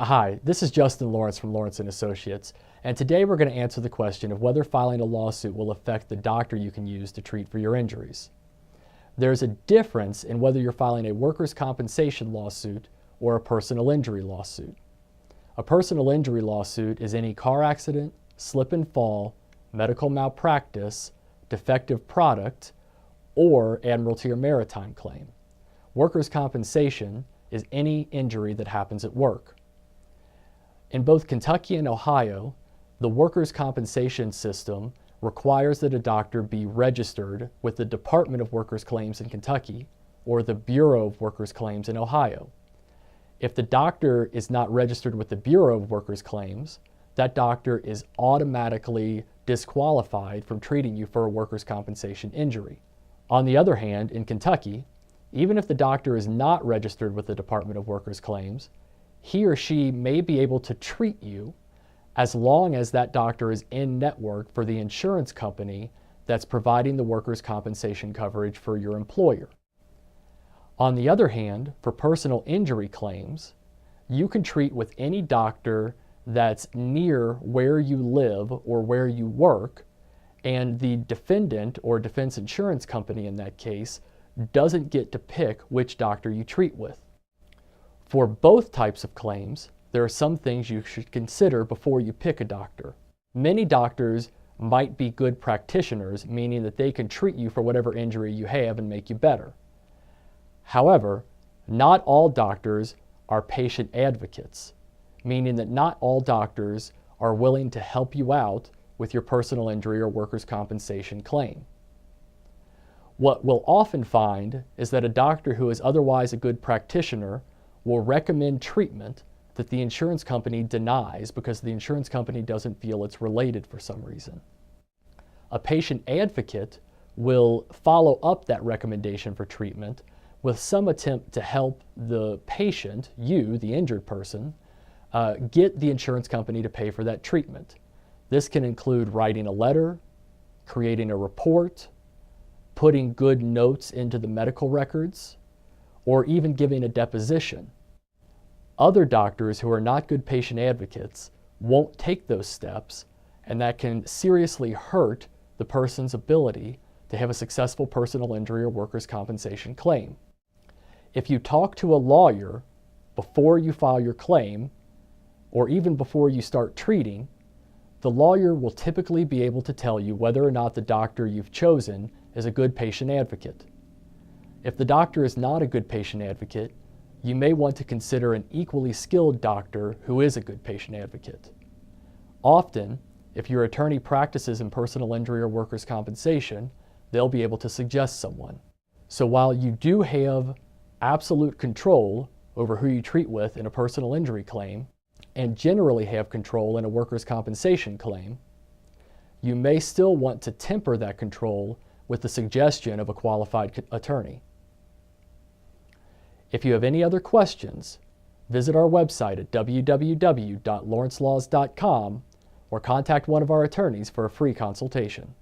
Hi, this is Justin Lawrence from Lawrence & Associates, and today we're going to answer the question of whether filing a lawsuit will affect the doctor you can use to treat for your injuries. There's a difference in whether you're filing a workers' compensation lawsuit or a personal injury lawsuit. A personal injury lawsuit is any car accident, slip and fall, medical malpractice, defective product, or admiralty or maritime claim. Workers' compensation is any injury that happens at work. In both Kentucky and Ohio, the workers' compensation system requires that a doctor be registered with the Department of Workers' Claims in Kentucky or the Bureau of Workers' Claims in Ohio. If the doctor is not registered with the Bureau of Workers' Claims, that doctor is automatically disqualified from treating you for a workers' compensation injury. On the other hand, in Kentucky, even if the doctor is not registered with the Department of Workers' Claims, he or she may be able to treat you as long as that doctor is in network for the insurance company that's providing the workers' compensation coverage for your employer. On the other hand, for personal injury claims, you can treat with any doctor that's near where you live or where you work, and the defendant or defense insurance company in that case doesn't get to pick which doctor you treat with. For both types of claims, there are some things you should consider before you pick a doctor. Many doctors might be good practitioners, meaning that they can treat you for whatever injury you have and make you better. However, not all doctors are patient advocates, meaning that not all doctors are willing to help you out with your personal injury or workers' compensation claim. What we'll often find is that a doctor who is otherwise a good practitioner will recommend treatment that the insurance company denies because the insurance company doesn't feel it's related for some reason. A patient advocate will follow up that recommendation for treatment with some attempt to help the patient, you, the injured person, get the insurance company to pay for that treatment. This can include writing a letter, creating a report, putting good notes into the medical records, or even giving a deposition. Other doctors who are not good patient advocates won't take those steps, and that can seriously hurt the person's ability to have a successful personal injury or workers' compensation claim. If you talk to a lawyer before you file your claim, or even before you start treating, the lawyer will typically be able to tell you whether or not the doctor you've chosen is a good patient advocate. If the doctor is not a good patient advocate, you may want to consider an equally skilled doctor who is a good patient advocate. Often, if your attorney practices in personal injury or workers' compensation, they'll be able to suggest someone. So while you do have absolute control over who you treat with in a personal injury claim, and generally have control in a workers' compensation claim, you may still want to temper that control with the suggestion of a qualified attorney. If you have any other questions, visit our website at www.lawrencelaws.com or contact one of our attorneys for a free consultation.